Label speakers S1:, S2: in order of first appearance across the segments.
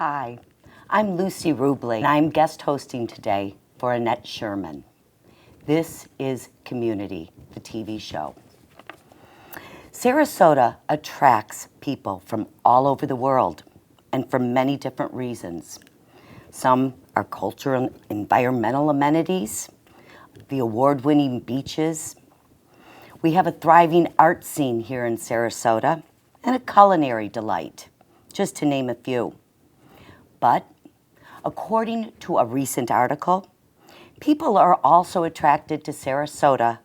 S1: Hi, I'm Lucy Rubley, and I'm guest hosting today for Annette Sherman. This is Community, the TV show. Sarasota attracts people from all over the world and for many different reasons. Some are cultural and environmental amenities, the award-winning beaches. We have a thriving art scene here in Sarasota and a culinary delight, just to name a few. But according to a recent article, people are also attracted to Sarasota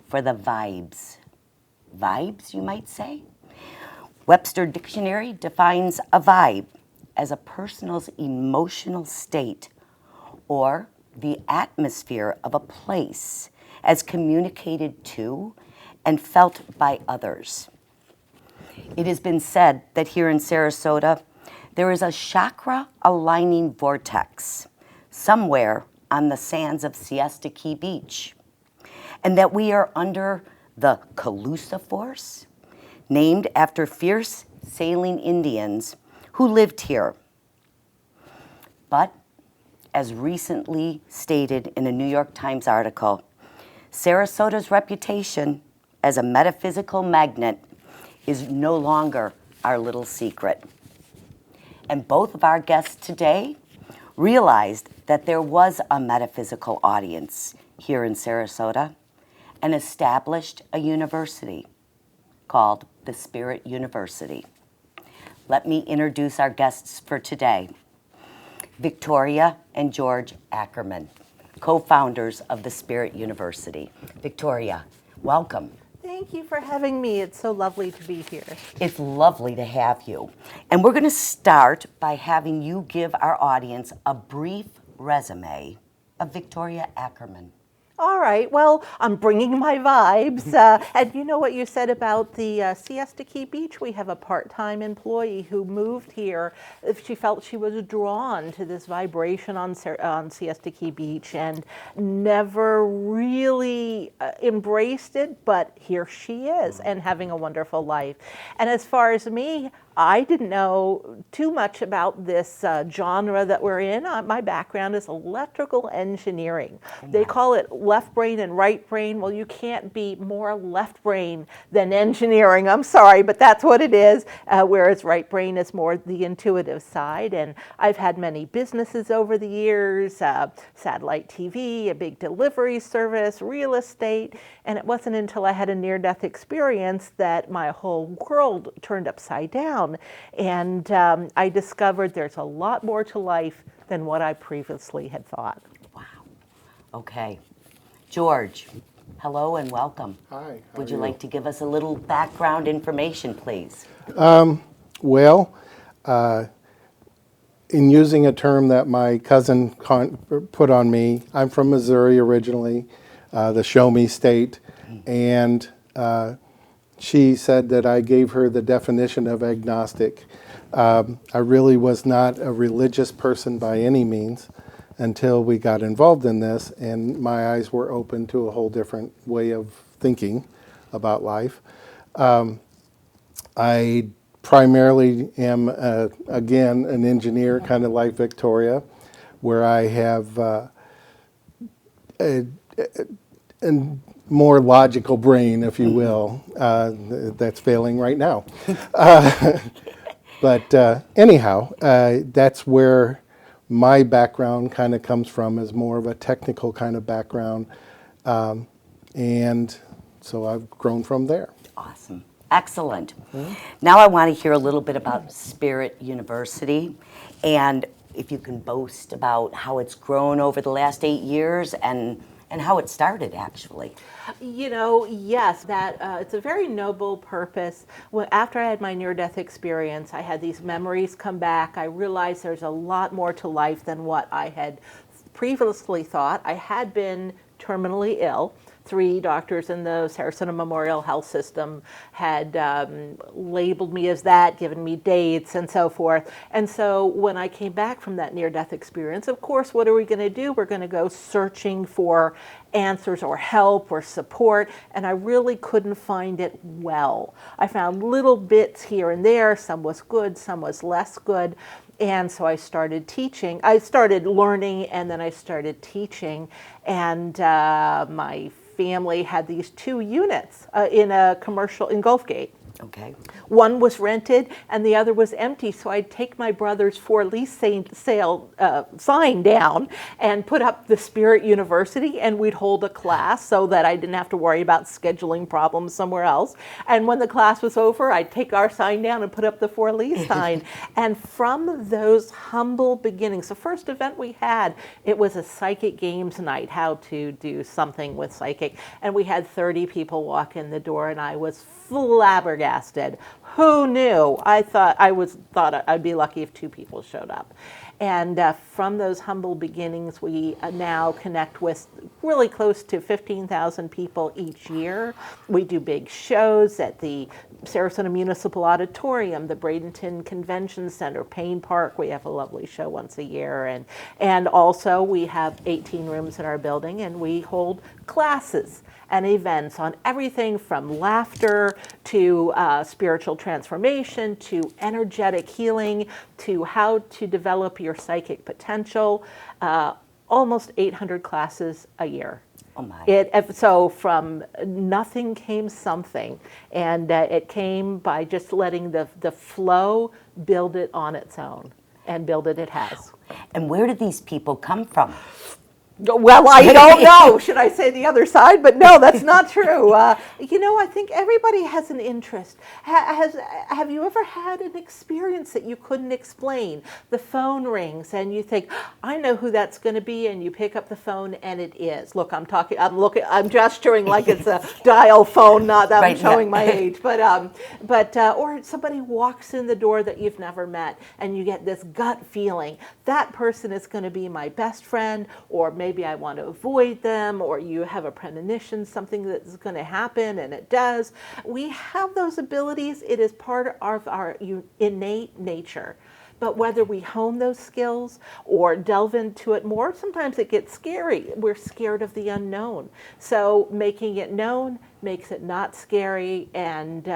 S1: for the vibes. Vibes, you might say? Webster Dictionary defines a vibe as a person's emotional state or the atmosphere of a place as communicated to and felt by others. It has been said that here in Sarasota, there is a chakra aligning vortex somewhere on the sands of Siesta Key Beach, and that we are under the Calusa Force, named after fierce sailing Indians who lived here. But, as recently stated in a New York Times article, Sarasota's reputation as a metaphysical magnet is no longer our little secret. And both of our guests today realized that there was a metaphysical audience here in Sarasota and established a university called the Spirit University. Let me introduce our guests for today. Victoria and George Ackerman, co-founders of the Spirit University. Victoria, welcome.
S2: Thank you for having me. It's so lovely to be here.
S1: It's lovely to have you. And we're going to start by having you give our audience a brief resume of Victoria Ackerman.
S2: All right. Well, I'm bringing my vibes. And you know what you said about the Siesta Key Beach? We have a part-time employee who moved here. She felt she was drawn to this vibration on Siesta Key Beach and never really embraced it, but here she is and having a wonderful life. And as far as me, I didn't know too much about this genre that we're in. My background is electrical engineering. They call it left brain and right brain. Well, you can't be more left brain than engineering. I'm sorry, but that's what it is, whereas right brain is more the intuitive side. And I've had many businesses over the years, satellite TV, a big delivery service, real estate. And it wasn't until I had a near-death experience that my whole world turned upside down. And I discovered there's a lot more to life than what I previously had thought.
S1: Wow. Okay. George, hello and welcome.
S3: Hi.
S1: Would you like to give us a little background information, please?
S3: Well, in using a term that my cousin put on me, I'm from Missouri originally, the Show Me State, and she said that I gave her the definition of agnostic. I really was not a religious person by any means until we got involved in this, and my eyes were open to a whole different way of thinking about life. I primarily am, again, an engineer, kind of like Victoria, where I have a more logical brain, if you will, that's failing right now. But anyhow, that's where my background kind of comes from, is more of a technical kind of background. And so I've grown from there.
S1: Awesome. Excellent. Now I want to hear a little bit about Spirit University, and if you can boast about how it's grown over the last 8 years and how it started, actually.
S2: You know, yes, that it's a very noble purpose. After I had my near-death experience, I had these memories come back. I realized there's a lot more to life than what I had previously thought. I had been terminally ill 3 doctors in the Sarasota Memorial Health System had labeled me as that, given me dates and so forth. And so when I came back from that near-death experience, of course, what are we going to do? We're going to go searching for answers or help or support, and I really couldn't find it well. I found little bits here and there. Some was good, some was less good. And so I started teaching. I started learning, and then I started teaching. And my family had these 2 units in a commercial in Gulfgate.
S1: Okay.
S2: One was rented and the other was empty. So I'd take my brother's for lease sale sign down and put up the Spirit University, and we'd hold a class so that I didn't have to worry about scheduling problems somewhere else. And when the class was over, I'd take our sign down and put up the for lease sign. And from those humble beginnings, the first event we had, it was a psychic games night, how to do something with psychic. And we had 30 people walk in the door, and I was flabbergasted. Who knew? I thought I'd be lucky if 2 people showed up. And from those humble beginnings, we now connect with really close to 15,000 people each year. We do big shows at the Sarasota Municipal Auditorium, the Bradenton Convention Center, Payne Park. We have a lovely show once a year. And also we have 18 rooms in our building, and we hold classes and events on everything from laughter to spiritual transformation to energetic healing to how to develop your psychic potential. Almost 800 classes a year.
S1: Oh my.
S2: So from nothing came something, and it came by just letting the flow build it on its own, and build it has.
S1: And where do these people come from?
S2: Well, I don't know. Should I say the other side? But no, that's not true. I think everybody has an interest. Have you ever had an experience that you couldn't explain? The phone rings and you think, I know who that's going to be, and you pick up the phone and it is. Look, I'm gesturing like it's a dial phone, not that
S1: Right,
S2: I'm showing
S1: yeah.
S2: my age. But or somebody walks in the door that you've never met, and you get this gut feeling that person is going to be my best friend, or maybe I want to avoid them, or you have a premonition, something that's going to happen, and it does. We have those abilities. It is part of our innate nature. But whether we hone those skills or delve into it more, sometimes it gets scary. We're scared of the unknown. So making it known makes it not scary, and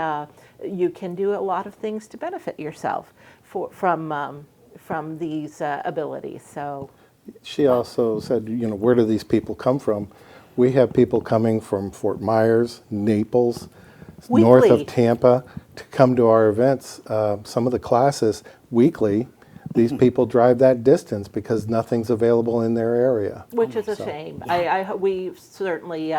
S2: you can do a lot of things to benefit yourself from these abilities. So.
S3: She also said, where do these people come from? We have people coming from Fort Myers, Naples, north
S2: Weekly.
S3: of Tampa to come to our events. Some of the classes weekly, these people drive that distance because nothing's available in their area.
S2: Which is a shame. We certainly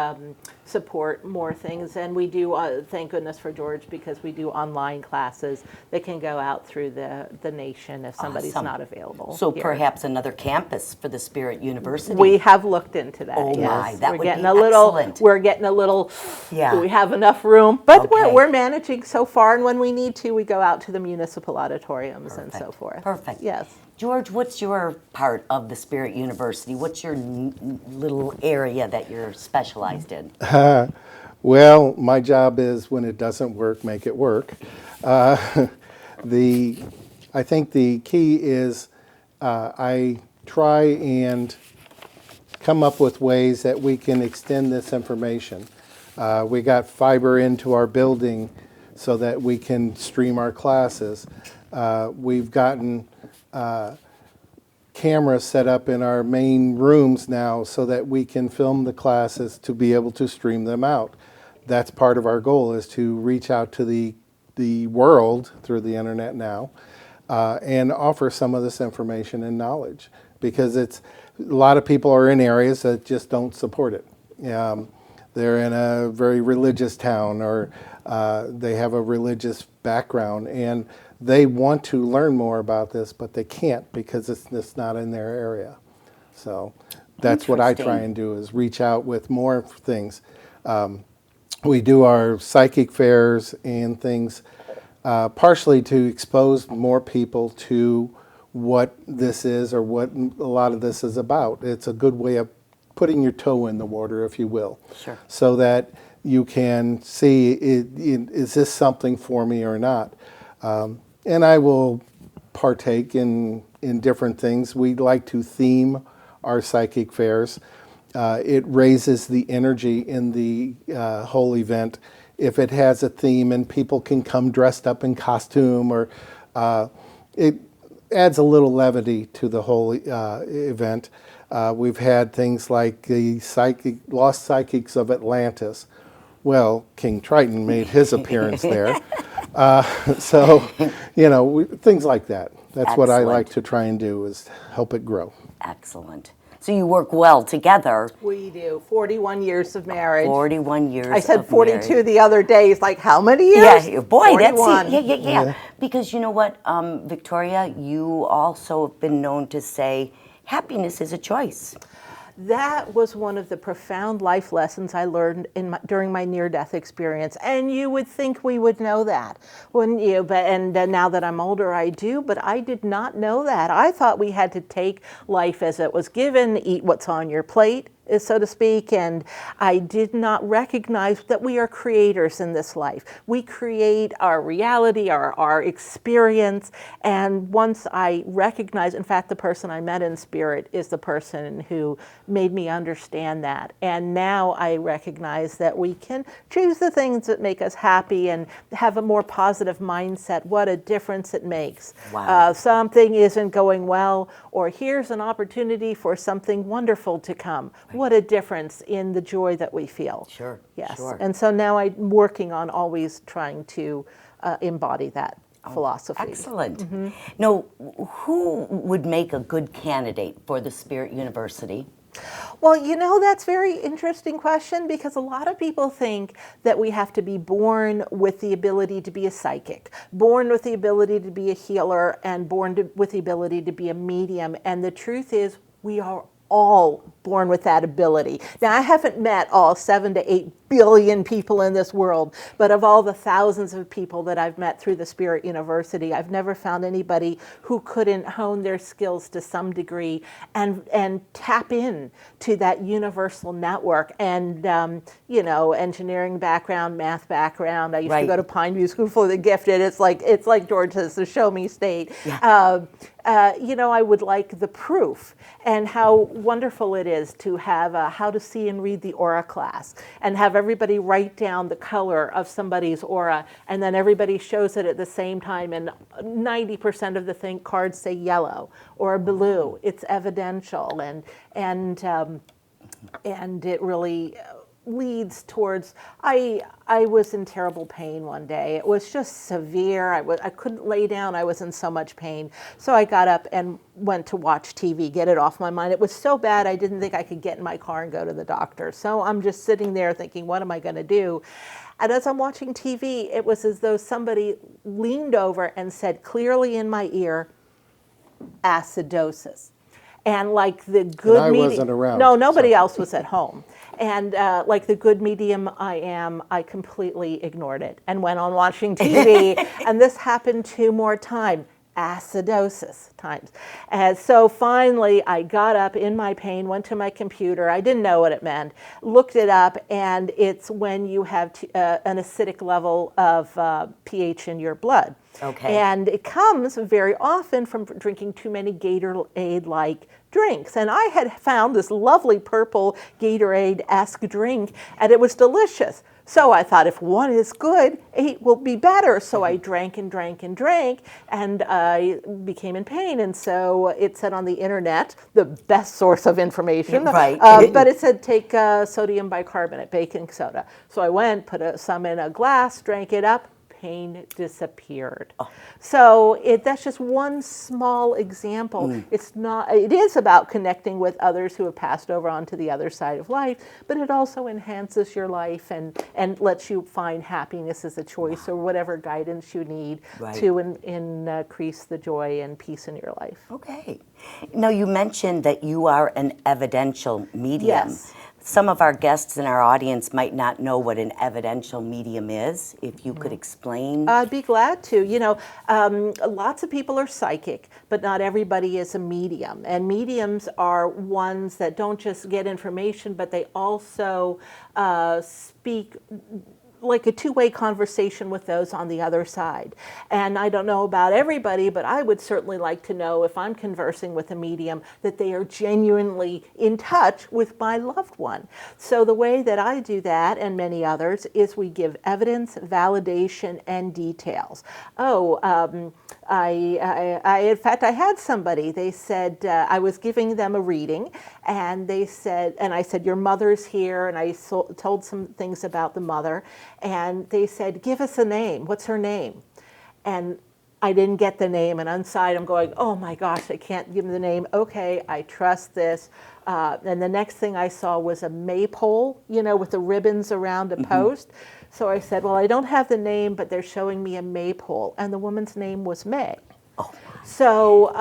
S2: support more things, and we do, thank goodness for George, because we do online classes that can go out through the nation if somebody's
S1: Awesome.
S2: not available.
S1: So
S2: here.
S1: perhaps another campus for the Spirit University.
S2: We have looked into that.
S1: Oh
S2: yes.
S1: my, that
S2: we're
S1: would
S2: getting
S1: be
S2: a little,
S1: excellent.
S2: We're getting a little.
S1: Yeah.
S2: We have enough room, but
S1: Okay.
S2: we're managing so far. And when we need to, we go out to the municipal auditoriums and so
S1: Perfect.
S2: forth.
S1: Perfect.
S2: Yes.
S1: George, what's your part of the Spirit University? What's your little area that you're specialized in?
S3: Well, my job is when it doesn't work, make it work. I think the key is I try and come up with ways that we can extend this information. We got fiber into our building so that we can stream our classes. We've gotten cameras set up in our main rooms now so that we can film the classes to be able to stream them out. That's part of our goal, is to reach out to the world through the internet now and offer some of this information and knowledge, because a lot of people are in areas that just don't support it. They're in a very religious town, or they have a religious background, and they want to learn more about this, but they can't because it's not in their area. So that's what I try
S1: Interesting.
S3: and do, is reach out with more things. We do our psychic fairs and things partially to expose more people to what this is, or what a lot of this is about. It's a good way of putting your toe in the water, if you will.
S1: Sure.
S3: So that you can see, is this something for me or not? And I will partake in different things. We like to theme our psychic fairs. It raises the energy in the whole event if it has a theme and people can come dressed up in costume, or it adds a little levity to the whole event. We've had things like the Lost Psychics of Atlantis. Well, King Triton made his appearance there. So, things like that. That's what I like to try and do, is help it grow.
S1: Excellent. So you work well together.
S2: We do. 41 years of marriage.
S1: 41 years.
S2: I said
S1: of
S2: 42
S1: marriage.
S2: the other day. It's like, how many years?
S1: Yeah, boy,
S2: 41.
S1: that's it. Yeah. Because you know what, Victoria, you also have been known to say happiness is a choice.
S2: That was one of the profound life lessons I learned during my near-death experience. And you would think we would know that, wouldn't you? And now that I'm older, I do. But I did not know that. I thought we had to take life as it was given, eat what's on your plate, so to speak, and I did not recognize that we are creators in this life. We create our reality, our experience, and once I recognized, in fact, the person I met in spirit is the person who made me understand that. And now I recognize that we can choose the things that make us happy and have a more positive mindset. What a difference it makes.
S1: Wow.
S2: Something isn't going well, or here's an opportunity for something wonderful to come. What a difference in the joy that we feel.
S1: Sure.
S2: Yes.
S1: Sure.
S2: And so now I'm working on always trying to embody that philosophy.
S1: Excellent. Now, who would make a good candidate for the Spirit University?
S2: Well, that's a very interesting question, because a lot of people think that we have to be born with the ability to be a psychic, born with the ability to be a healer, and born with the ability to be a medium. And the truth is, we are all born with that ability. Now, I haven't met all 7 to 8 billion people in this world, but of all the thousands of people that I've met through the Spirit University, I've never found anybody who couldn't hone their skills to some degree and tap in to that universal network. And engineering background, math background. I used to go to Pine View School for the Gifted. It's like George says, the show me state.
S1: Yeah.
S2: I would like the proof, and how wonderful it is to have a how to see and read the aura class, and have everybody write down the color of somebody's aura, and then everybody shows it at the same time, and 90% of the cards say yellow or blue. It's evidential, and it really leads towards, I was in terrible pain one day. It was just severe. I couldn't lay down. I was in so much pain. So I got up and went to watch TV, get it off my mind. It was so bad I didn't think I could get in my car and go to the doctor. So I'm just sitting there thinking, what am I going to do? And as I'm watching TV, it was as though somebody leaned over and said clearly in my ear, acidosis. And like the good
S3: I
S2: medium,
S3: wasn't around,
S2: no, nobody
S3: so.
S2: else was at home. And like the good medium I am, I completely ignored it and went on watching TV. And this happened 2 more times. Acidosis times. And so finally I got up in my pain, went to my computer. I didn't know what it meant, looked it up, and it's when you have an acidic level of pH in your blood.
S1: Okay.
S2: And it comes very often from drinking too many Gatorade-like drinks. And I had found this lovely purple Gatorade-esque drink, and it was delicious. So I thought, if one is good, 8 will be better. So I drank and drank and drank, and I became in pain. And so it said on the internet, the best source of information,
S1: Right.
S2: but it said take sodium bicarbonate, baking soda. So I went, put some in a glass, drank it up. Pain disappeared.
S1: Oh.
S2: So that's just one small example. It is about connecting with others who have passed over onto the other side of life, but it also enhances your life and lets you find happiness as a choice, or whatever guidance you need to increase the joy and peace in your life.
S1: Okay. Now, you mentioned that you are an evidential medium.
S2: Yes.
S1: some of our guests in our audience might not know what an evidential medium is. If you could explain.
S2: I'd be glad to. Lots of people are psychic, but not everybody is a medium. And mediums are ones that don't just get information, but they also speak like a two-way conversation with those on the other side. And I don't know about everybody, but I would certainly like to know, if I'm conversing with a medium, that they are genuinely in touch with my loved one. So the way that I do that, and many others, is we give evidence, validation, and details. In fact, I had somebody, they said, I was giving them a reading, and they said, and I said, your mother's here, and I told some things about the mother, and they said, give us a name. What's her name? And I didn't get the name, and inside I'm going, oh my gosh, I can't give them the name. Okay, I trust this. And the next thing I saw was a maypole, with the ribbons around a post. So I said, well, I don't have the name, but they're showing me a maypole. And the woman's name was May.
S1: Oh.
S2: So,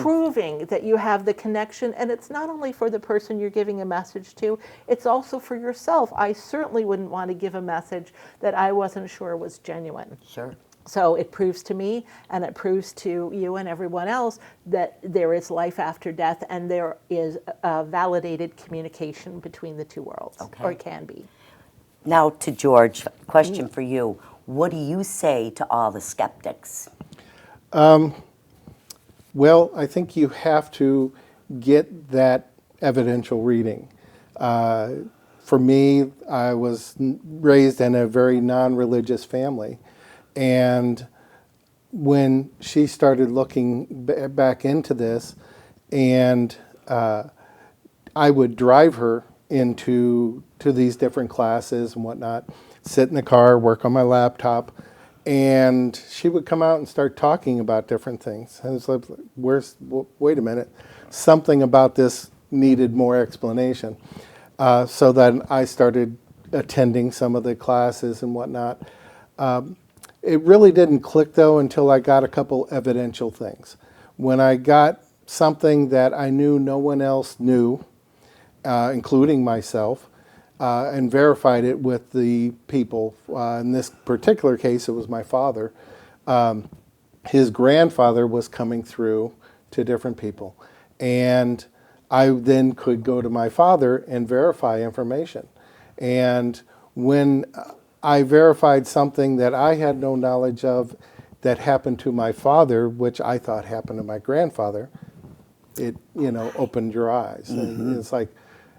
S2: proving that you have the connection, and it's not only for the person you're giving a message to, it's also for yourself. I certainly wouldn't want to give a message that I wasn't sure was genuine.
S1: Sure.
S2: So it proves to me, and it proves to you and everyone else, that there is life after death, and there is a validated communication between the two worlds, or it can be.
S1: Now to George, question for you. What do you say to all the skeptics?
S3: Well, I think you have to get that evidential reading. For me, I was raised in a very non-religious family. And when she started looking back into this, and I would drive her to these different classes and whatnot, sit in the car, work on my laptop, and she would come out and start talking about different things. And it's like, wait a minute, something about this needed more explanation. So then I started attending some of the classes and whatnot. It really didn't click, though, until I got a couple evidential things. When I got something that I knew no one else knew, including myself, and verified it with the people. In this particular case, it was my father. His grandfather was coming through to different people. And I then could go to my father and verify information. And when I verified something that I had no knowledge of that happened to my father, which I thought happened to my grandfather, it, opened your eyes. And it's like,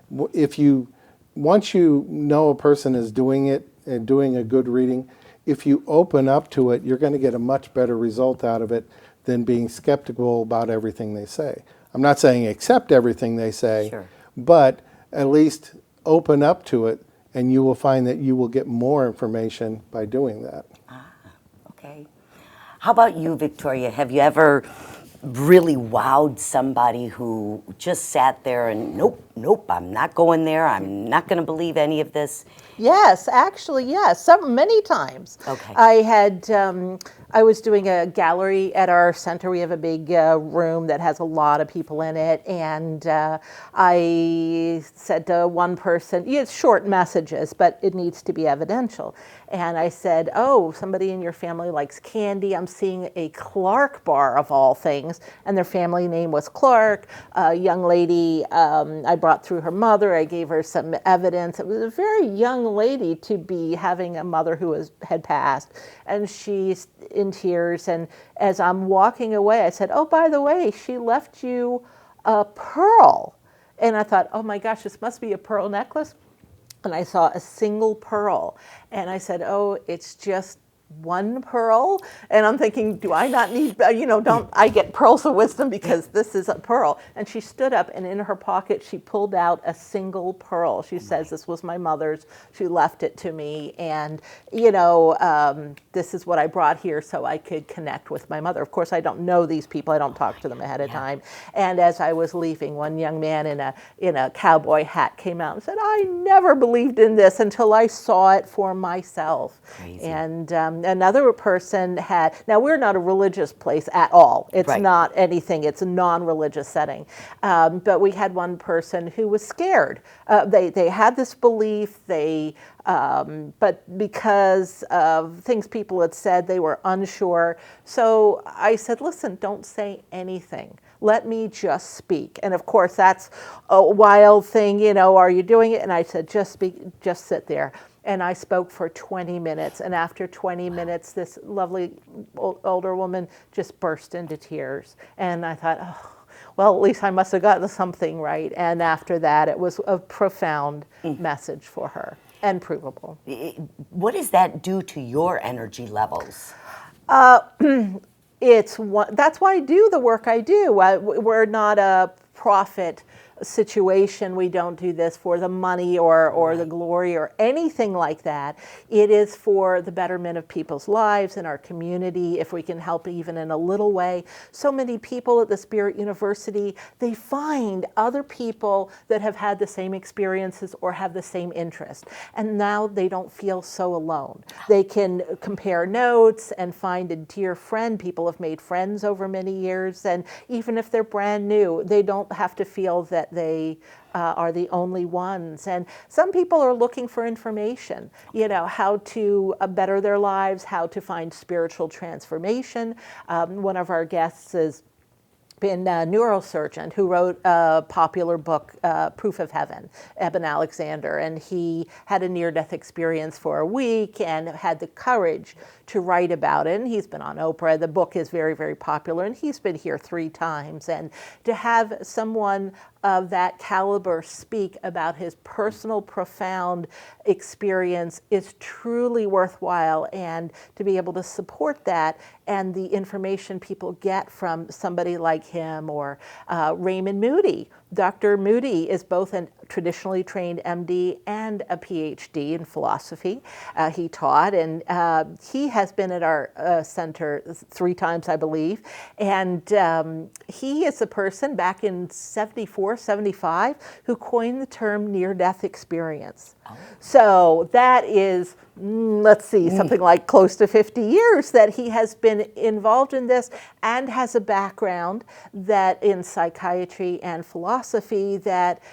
S3: once you know a person is doing it and doing a good reading, if you open up to it, you're going to get a much better result out of it than being skeptical about everything they say. I'm not saying accept everything they say,
S1: Sure.
S3: but at least open up to it, and you will find that you will get more information by doing that.
S1: Okay. How about you, Victoria? Have you ever really wowed somebody who just sat there and nope, I'm not going there. I'm not going to believe any of this?
S2: Yes, actually, yes, many times.
S1: Okay.
S2: I was doing a gallery at our center. We have a big room that has a lot of people in it, and I said to one person, it's short messages, but it needs to be evidential. And I said, oh, somebody in your family likes candy. I'm seeing a Clark bar of all things, and their family name was Clark. A young lady I brought through her mother. I gave her some evidence. It was a very young lady to be having a mother who had passed, and she's in tears. And as I'm walking away, I said, oh, by the way, she left you a pearl. And I thought, oh my gosh, this must be a pearl necklace. And I saw a single pearl. And I said, oh, it's just one pearl. And I'm thinking, do I not need, don't I get pearls of wisdom because this is a pearl? And she stood up, and in her pocket, she pulled out a single pearl. She says, this was my mother's. She left it to me. And, this is what I brought here so I could connect with my mother. Of course, I don't know these people. I don't talk to them ahead of time. And as I was leaving, one young man in a cowboy hat came out and said, I never believed in this until I saw it for myself.
S1: Crazy.
S2: And Another person had, now we're not a religious place at all. It's
S1: Right.
S2: not anything, it's a non-religious setting. But we had one person who was scared. They had this belief, but because of things people had said, they were unsure. So I said, listen, don't say anything. Let me just speak. And of course, that's a wild thing, are you doing it? And I said, just speak, just sit there. And I spoke for 20 minutes. And after 20 minutes, this lovely older woman just burst into tears. And I thought, oh, well, at least I must have gotten something right. And after that, it was a profound message for her and provable.
S1: What does that do to your energy levels?
S2: That's why I do the work I do. We're not a profit situation. We don't do this for the money or the glory or anything like that. It is for the betterment of people's lives in our community, if we can help even in a little way. So many people at the Spirit University, they find other people that have had the same experiences or have the same interest. And now they don't feel so alone. They can compare notes and find a dear friend. People have made friends over many years. And even if they're brand new, they don't have to feel that they are the only ones. And some people are looking for information, how to better their lives, how to find spiritual transformation. One of our guests is been a neurosurgeon who wrote a popular book, Proof of Heaven, Eben Alexander, and he had a near-death experience for a week and had the courage to write about it. And he's been on Oprah. The book is very, very popular, and he's been here 3 times. And to have someone of that caliber speak about his personal, profound experience is truly worthwhile. And to be able to support that and the information people get from somebody like him or Raymond Moody. Dr. Moody is both a traditionally trained MD and a PhD in philosophy. He taught, and he has been at our center 3 times, I believe. And he is the person back in 74, 75 who coined the term near-death experience. Oh. So that is, something like close to 50 years that he has been involved in this and has a background that in psychiatry and philosophy that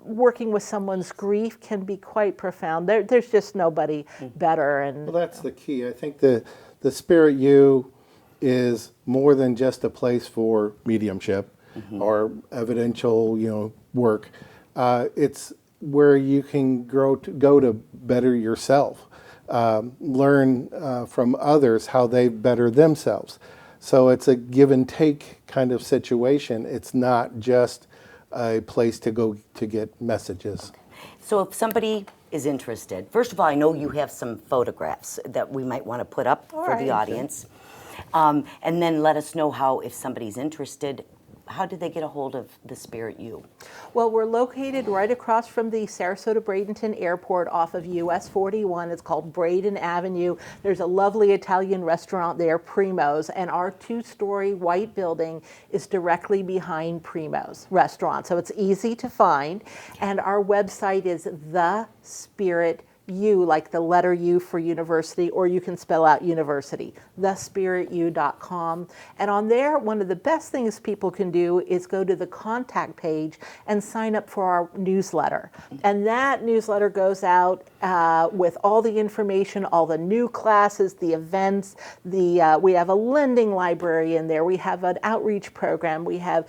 S2: working with someone's grief can be quite profound. There's just nobody better. And
S3: well, that's the key. I think the Spirit U is more than just a place for mediumship or evidential, work. It's where you can go to better yourself, learn from others how they better themselves. So it's a give and take kind of situation. It's not just a place to go to get messages.
S1: So if somebody is interested, first of all, I know you have some photographs that we might want to put up for the audience. And then let us know how, if somebody's interested, how do they get a hold of the Spirit U?
S2: Well, we're located right across from the Sarasota-Bradenton Airport off of US 41. It's called Braden Avenue. There's a lovely Italian restaurant there, Primo's, and our 2-story white building is directly behind Primo's restaurant. So it's easy to find. And our website is The Spirit U, like the letter U for university, or you can spell out university, thespiritu.com. And on there, one of the best things people can do is go to the contact page and sign up for our newsletter. And that newsletter goes out with all the information, all the new classes, the events. We have a lending library in there. We have an outreach program. We have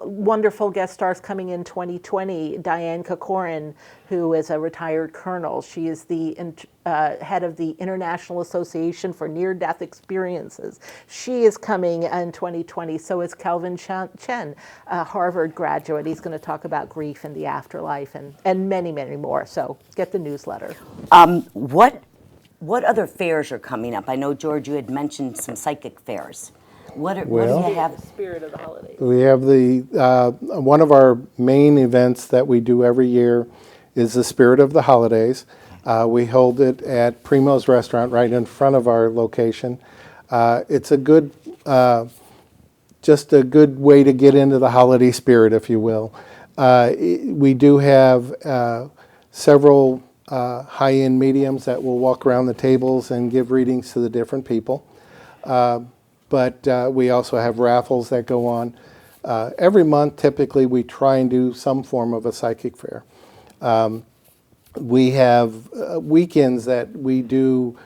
S2: wonderful guest stars coming in 2020, Diane Kokorin, who is a retired colonel. She is the head of the International Association for Near-Death Experiences. She is coming in 2020. So is Kelvin Chen, a Harvard graduate. He's going to talk about grief and the afterlife and many, many more. So get the newsletter.
S1: What other fairs are coming up? I know, George, you had mentioned some psychic fairs. What do you have?
S2: The spirit of the holidays.
S3: We have one of our main events that we do every year is the Spirit of the Holidays. We hold it at Primo's Restaurant right in front of our location. It's a good, just a good way to get into the holiday spirit, if you will. We do have several high-end mediums that will walk around the tables and give readings to the different people. But we also have raffles that go on. Every month, typically, we try and do some form of a psychic fair. We have weekends that we do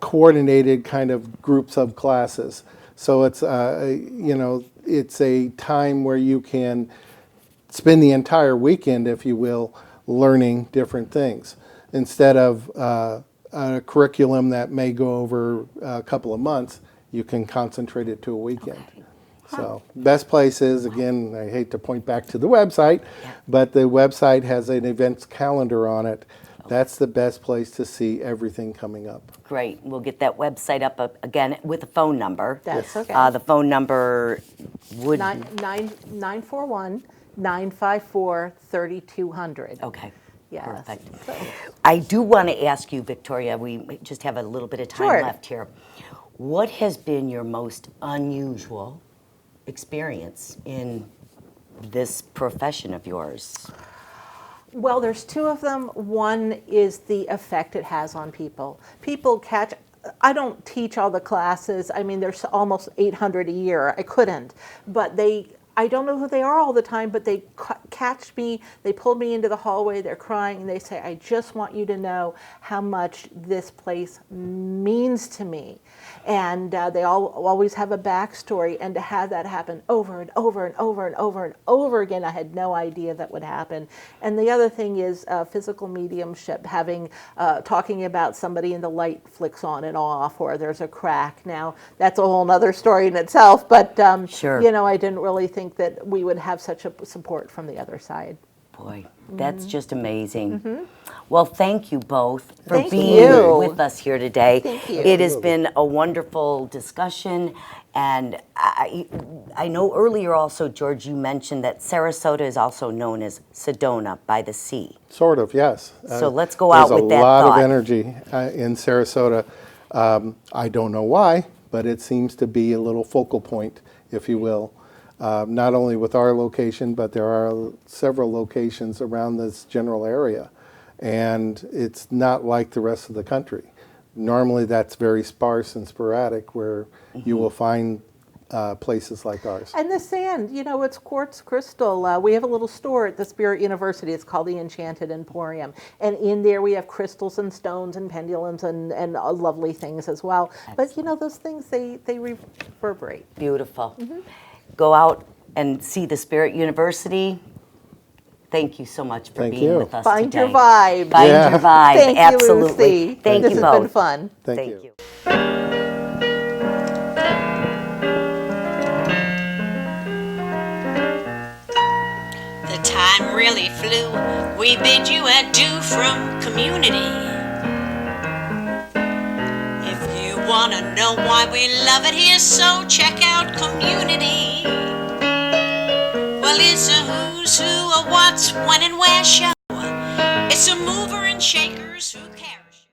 S3: coordinated kind of groups of classes. So it's, it's a time where you can spend the entire weekend, if you will, learning different things. Instead of a curriculum that may go over a couple of months, you can concentrate it to a weekend.
S1: Okay.
S3: So best place is, again, I hate to point back to the website, but the website has an events calendar on it. That's the best place to see everything coming up.
S1: Great. We'll get that website up again with a phone number.
S2: That's okay.
S1: The phone number would...
S2: 941-954-3200.
S1: Okay.
S2: Yes.
S1: Perfect.
S2: So-
S1: I do want to ask you, Victoria, we just have a little bit of time
S2: Sure.
S1: left here. What has been your most unusual experience in this profession of yours?
S2: Well, there's two of them. One is the effect it has on people. People catch, I don't teach all the classes. I mean, there's almost 800 a year. I couldn't. But I don't know who they are all the time, but they catch me, they pull me into the hallway, they're crying, and they say, I just want you to know how much this place means to me. And they always have a backstory, and to have that happen over and over and over and over and over again, I had no idea that would happen. And the other thing is physical mediumship, talking about somebody and the light flicks on and off, or there's a crack. Now, that's a whole other story in itself, but
S1: Sure.
S2: I didn't really think that we would have such a support from the other side.
S1: Boy, that's just amazing. Well, thank you both for
S2: Thank
S1: being
S2: you.
S1: with us here today.
S2: Thank you.
S1: It has been a wonderful discussion. And I know earlier also, George, you mentioned that Sarasota is also known as Sedona by the sea.
S3: Sort of, yes.
S1: So let's go out with that
S3: There's a lot
S1: thought.
S3: of energy in Sarasota. I don't know why, but it seems to be a little focal point, if you will. Not only with our location, but there are several locations around this general area. And it's not like the rest of the country. Normally that's very sparse and sporadic, where you will find places like ours.
S2: And the sand, it's quartz crystal. We have a little store at the Spirit University. It's called the Enchanted Emporium. And in there we have crystals and stones and pendulums and lovely things as well. But, those things, they reverberate.
S1: Beautiful. Go out and see the Spirit University. Thank you so much for
S3: Thank
S1: being
S3: you.
S1: with us
S2: Find
S1: today.
S2: your vibe.
S1: Find
S3: Yeah.
S1: your vibe.
S2: Thank
S1: Absolutely.
S2: you, Lucy.
S1: Thank
S2: this
S1: you
S2: has
S1: both.
S2: been fun.
S3: Thank you.
S4: The time really flew. We bid you adieu from community. If you want to know why we love it here, so check out Community. Well, it's a who's who, a what's, when, and where show. It's a mover and shakers who care.